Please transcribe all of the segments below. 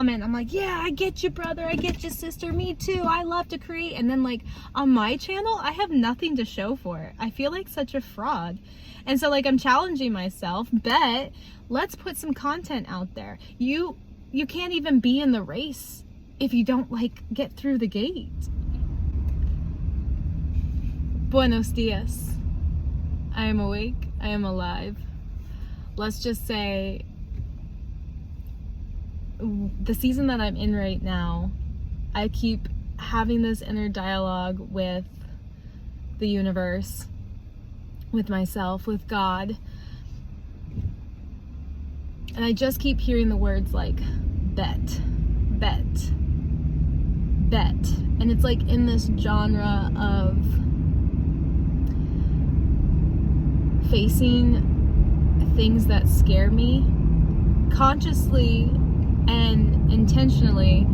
comment. I'm like, yeah, I get you, brother, I get you, sister, me too, I love to create. And then like on my channel, I have nothing to show for it. I feel like such a fraud. And so like I'm challenging myself, bet, let's put some content out there. You can't even be in the race if you don't like get through the gate. Buenos dias. I am awake, I am alive. Let's just say the season that I'm in right now, I keep having this inner dialogue with the universe, with myself, with God. And I just keep hearing the words like, bet, bet, bet. And it's like in this genre of facing things that scare me consciously and intentionally,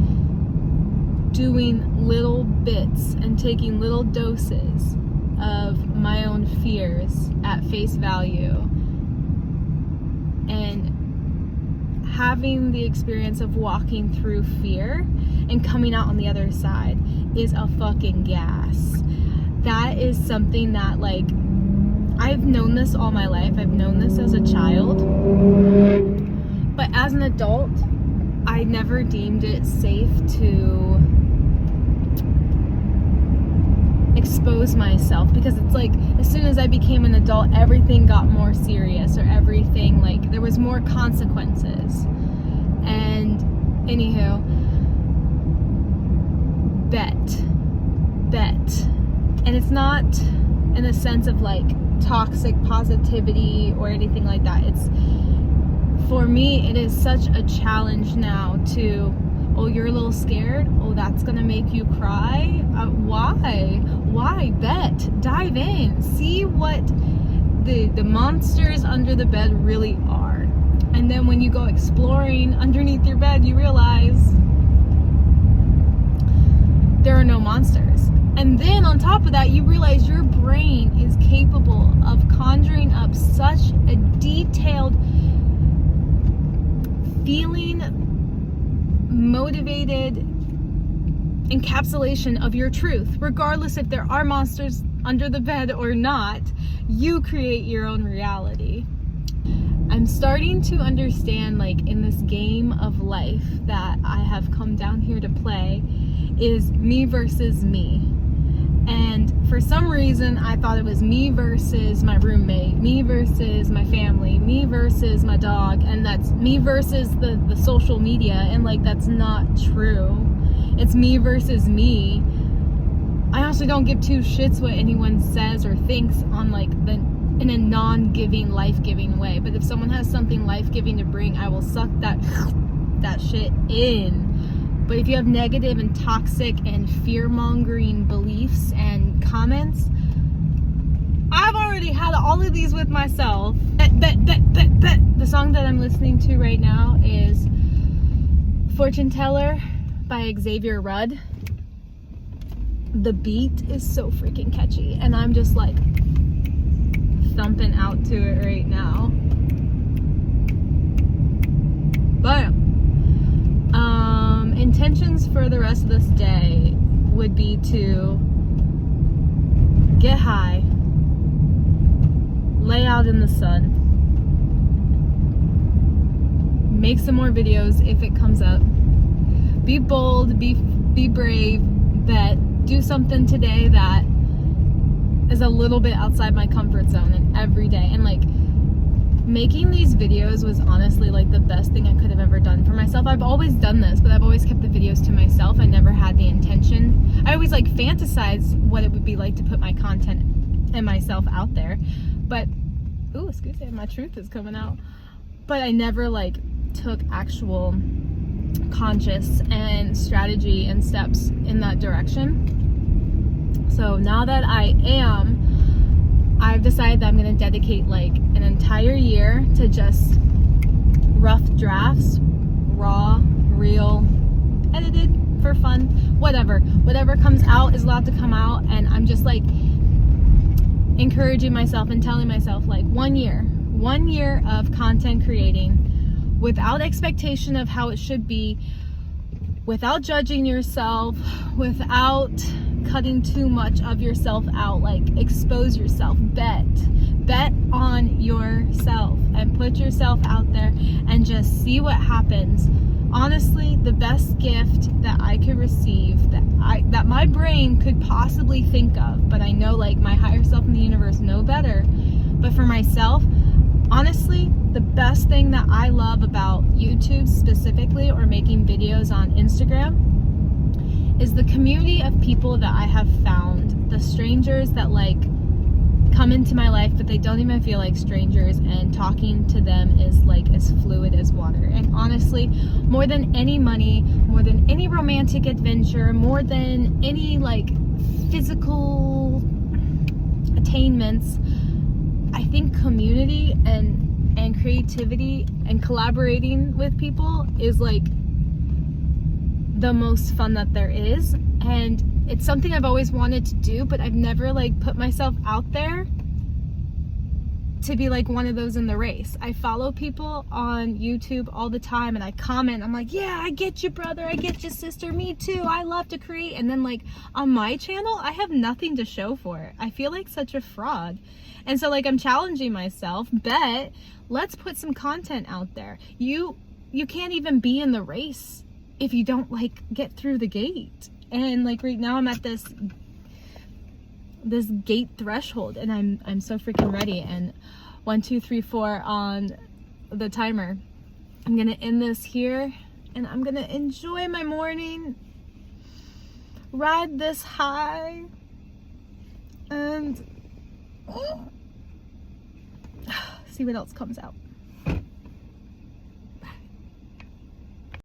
doing little bits and taking little doses of my own fears at face value and having the experience of walking through fear and coming out on the other side is a fucking gas. That is something that like I've known this all my life. I've known this as a child, but as an adult I never deemed it safe to expose myself, because it's like as soon as I became an adult, everything got more serious, or everything, like there was more consequences. And anywho, bet. And it's not in a sense of like toxic positivity or anything like that. It's, for me, it is such a challenge now to, oh, you're a little scared? Oh, that's gonna make you cry? Why? Bet. Dive in. See what the monsters under the bed really are. And then when you go exploring underneath your bed, you realize there are no monsters. And then on top of that, you realize your brain is capable of conjuring up such a detailed feeling, motivated encapsulation of your truth. Regardless if there are monsters under the bed or not, you create your own reality. I'm starting to understand, like, in this game of life that I have come down here to play, is me versus me. And for some reason, I thought it was me versus my roommate, me versus my family, me versus my dog, and that's me versus the social media, and like that's not true. It's me versus me. I also don't give two shits what anyone says or thinks on like in a non-giving, life-giving way. But if someone has something life-giving to bring, I will suck that shit in. But if you have negative and toxic and fear-mongering beliefs and comments, I've already had all of these with myself. Bet. The song that I'm listening to right now is Fortune Teller by Xavier Rudd. The beat is so freaking catchy, and I'm just like thumping out to it right now. But intentions for the rest of this day would be to get high, lay out in the sun, make some more videos if it comes up, be bold, be brave, bet, do something today that is a little bit outside my comfort zone, and every day. And like making these videos was honestly like the best thing I could have ever done for myself. I've always done this, but I've always kept the videos to myself. I never had the intention. I always like fantasize what it would be like to put my content and myself out there. But, ooh, excuse me, my truth is coming out. But I never like took actual conscious and strategy and steps in that direction. So now that I've decided that I'm going to dedicate like an entire year to just rough drafts, raw, real, edited for fun, whatever comes out is allowed to come out. And I'm just like encouraging myself and telling myself like 1 year of content creating without expectation of how it should be, without judging yourself, without cutting too much of yourself out. Like, expose yourself, bet on yourself and put yourself out there and just see what happens. Honestly, the best gift that I could receive, that my brain could possibly think of, but I know like my higher self in the universe know better, but for myself, honestly, the best thing that I love about YouTube specifically, or making videos on Instagram, is the community of people that I have found. The strangers that like come into my life, but they don't even feel like strangers, and talking to them is like as fluid as water. And honestly, more than any money, more than any romantic adventure, more than any like physical attainments, I think community and creativity and collaborating with people is like the most fun that there is. And it's something I've always wanted to do, but I've never like put myself out there to be like one of those in the race. I follow people on YouTube all the time and I comment, I'm like, yeah, I get you, brother, I get you, sister, me too, I love to create. And then like on my channel, I have nothing to show for it. I feel like such a fraud. And so like I'm challenging myself, bet, let's put some content out there. You can't even be in the race if you don't like get through the gate. And like right now I'm at this gate threshold, and I'm so freaking ready. And 1, 2, 3, 4 on the timer. I'm gonna end this here, and I'm gonna enjoy my morning, ride this high, and see what else comes out.